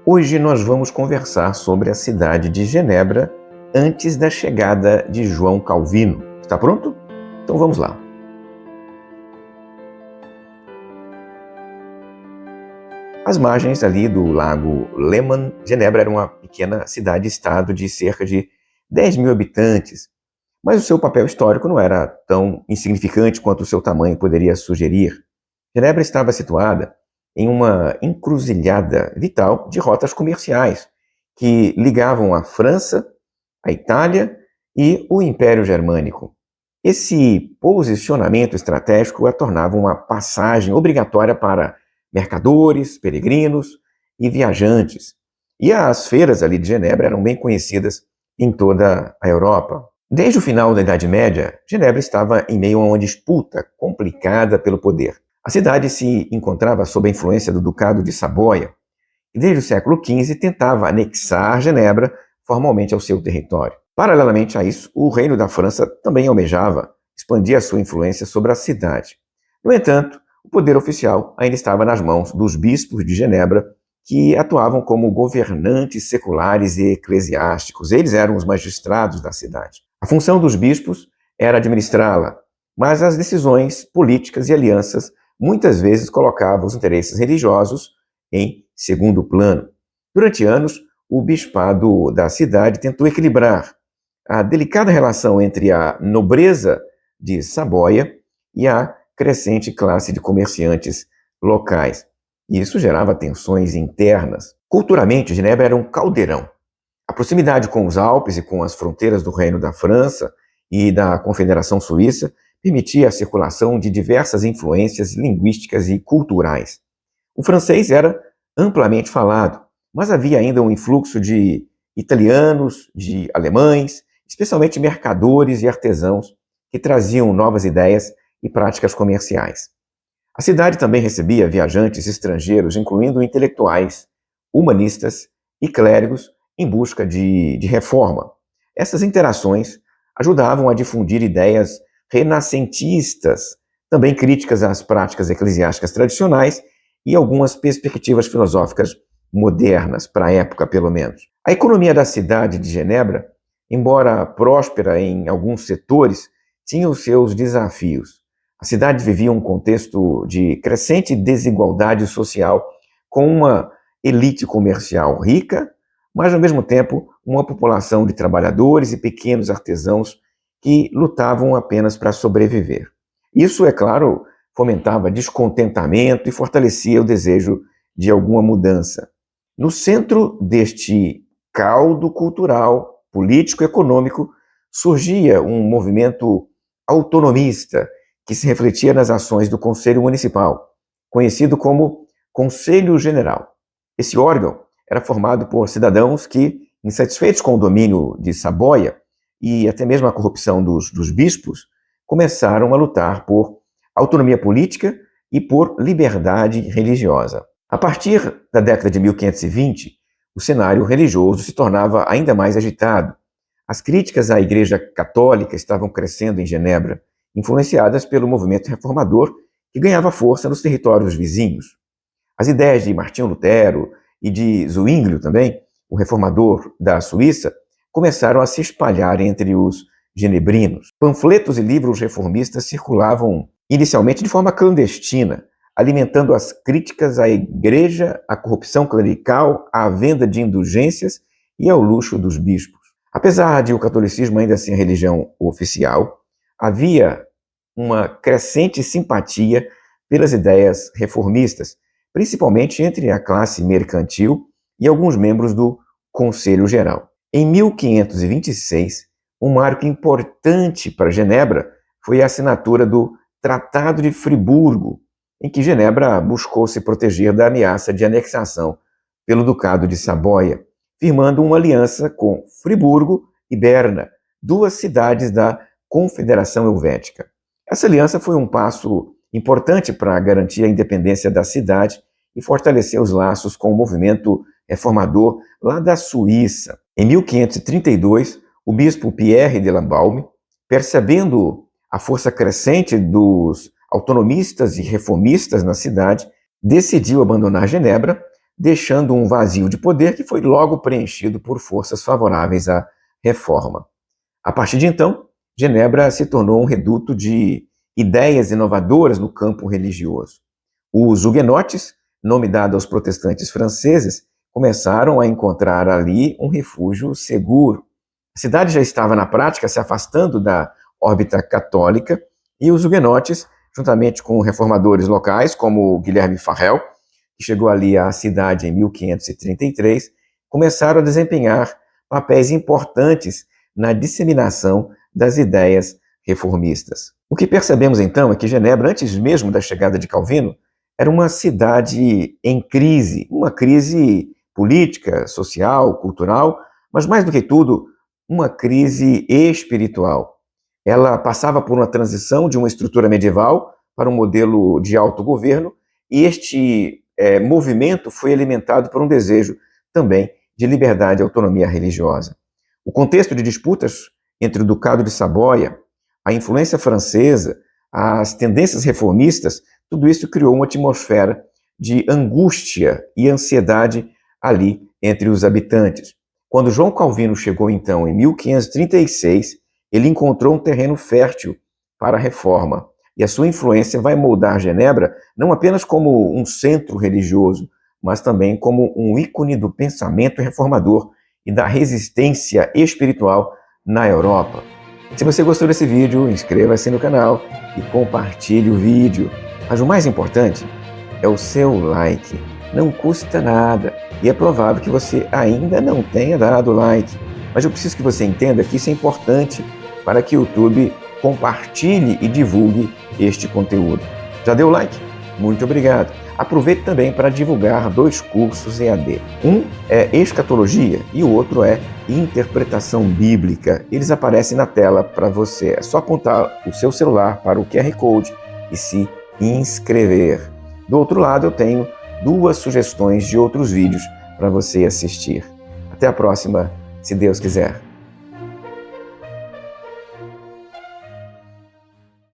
Hoje nós vamos conversar sobre a cidade de Genebra antes da chegada de João Calvino. Está pronto? Então vamos lá. Às margens ali do lago Leman, Genebra era uma pequena cidade-estado de cerca de 10 mil habitantes, mas o seu papel histórico não era tão insignificante quanto o seu tamanho poderia sugerir. Genebra estava situada em uma encruzilhada vital de rotas comerciais que ligavam a França, a Itália e o Império Germânico. Esse posicionamento estratégico a tornava uma passagem obrigatória para mercadores, peregrinos e viajantes. E as feiras ali de Genebra eram bem conhecidas em toda a Europa. Desde o final da Idade Média, Genebra estava em meio a uma disputa complicada pelo poder. A cidade se encontrava sob a influência do Ducado de Saboia e desde o século XV tentava anexar Genebra formalmente ao seu território. Paralelamente a isso, o Reino da França também almejava expandir a sua influência sobre a cidade. No entanto, o poder oficial ainda estava nas mãos dos bispos de Genebra, que atuavam como governantes seculares e eclesiásticos. Eles eram os magistrados da cidade. A função dos bispos era administrá-la, mas as decisões políticas e alianças muitas vezes colocavam os interesses religiosos em segundo plano. Durante anos, o bispado da cidade tentou equilibrar a delicada relação entre a nobreza de Saboia e a crescente classe de comerciantes locais. E isso gerava tensões internas. Culturalmente, Genebra era um caldeirão. A proximidade com os Alpes e com as fronteiras do Reino da França e da Confederação Suíça permitia a circulação de diversas influências linguísticas e culturais. O francês era amplamente falado, mas havia ainda um influxo de italianos, de alemães, especialmente mercadores e artesãos que traziam novas ideias e práticas comerciais. A cidade também recebia viajantes estrangeiros, incluindo intelectuais, humanistas e clérigos em busca de reforma. Essas interações ajudavam a difundir ideias renascentistas, também críticas às práticas eclesiásticas tradicionais e algumas perspectivas filosóficas modernas, para a época pelo menos. A economia da cidade de Genebra, embora próspera em alguns setores, tinha os seus desafios. A cidade vivia um contexto de crescente desigualdade social, com uma elite comercial rica, mas ao mesmo tempo uma população de trabalhadores e pequenos artesãos que lutavam apenas para sobreviver. Isso, é claro, fomentava descontentamento e fortalecia o desejo de alguma mudança. No centro deste caldo cultural, político e econômico, surgia um movimento autonomista que se refletia nas ações do Conselho Municipal, conhecido como Conselho General. Esse órgão era formado por cidadãos que, insatisfeitos com o domínio de Saboia e até mesmo a corrupção dos bispos, começaram a lutar por autonomia política e por liberdade religiosa. A partir da década de 1520, o cenário religioso se tornava ainda mais agitado. As críticas à Igreja Católica estavam crescendo em Genebra, influenciadas pelo movimento reformador que ganhava força nos territórios vizinhos. As ideias de Martinho Lutero e de Zwinglio também, o reformador da Suíça, começaram a se espalhar entre os genebrinos. Panfletos e livros reformistas circulavam inicialmente de forma clandestina, alimentando as críticas à igreja, à corrupção clerical, à venda de indulgências e ao luxo dos bispos. Apesar de o catolicismo ainda ser a religião oficial, havia uma crescente simpatia pelas ideias reformistas, principalmente entre a classe mercantil e alguns membros do Conselho Geral. Em 1526, um marco importante para Genebra foi a assinatura do Tratado de Friburgo, em que Genebra buscou se proteger da ameaça de anexação pelo Ducado de Saboia, firmando uma aliança com Friburgo e Berna, duas cidades da Confederação Helvética. Essa aliança foi um passo importante para garantir a independência da cidade e fortalecer os laços com o movimento reformador lá da Suíça. Em 1532, o bispo Pierre de Lamballe, percebendo a força crescente dos autonomistas e reformistas na cidade, decidiu abandonar Genebra deixando um vazio de poder que foi logo preenchido por forças favoráveis à reforma. A partir de então, Genebra se tornou um reduto de ideias inovadoras no campo religioso. Os huguenotes, nome dado aos protestantes franceses, começaram a encontrar ali um refúgio seguro. A cidade já estava, na prática, se afastando da órbita católica e os huguenotes, juntamente com reformadores locais, como Guilherme Farel, que chegou ali à cidade em 1533, começaram a desempenhar papéis importantes na disseminação das ideias reformistas. O que percebemos então é que Genebra, antes mesmo da chegada de Calvino, era uma cidade em crise, uma crise política, social, cultural, mas mais do que tudo, uma crise espiritual. Ela passava por uma transição de uma estrutura medieval para um modelo de autogoverno, e este movimento foi alimentado por um desejo também de liberdade e autonomia religiosa. O contexto de disputas entre o Ducado de Saboia, a influência francesa, as tendências reformistas, tudo isso criou uma atmosfera de angústia e ansiedade ali entre os habitantes. Quando João Calvino chegou então em 1536, ele encontrou um terreno fértil para a reforma. E a sua influência vai moldar Genebra não apenas como um centro religioso, mas também como um ícone do pensamento reformador e da resistência espiritual na Europa. Se você gostou desse vídeo, inscreva-se no canal e compartilhe o vídeo. Mas o mais importante é o seu like. Não custa nada e é provável que você ainda não tenha dado like. Mas eu preciso que você entenda que isso é importante para que o YouTube compartilhe e divulgue este conteúdo. Já deu like? Muito obrigado. Aproveite também para divulgar 2 cursos EAD. Um é Escatologia e o outro é Interpretação Bíblica. Eles aparecem na tela para você. É só apontar o seu celular para o QR Code e se inscrever. Do outro lado, eu tenho 2 sugestões de outros vídeos para você assistir. Até a próxima, se Deus quiser.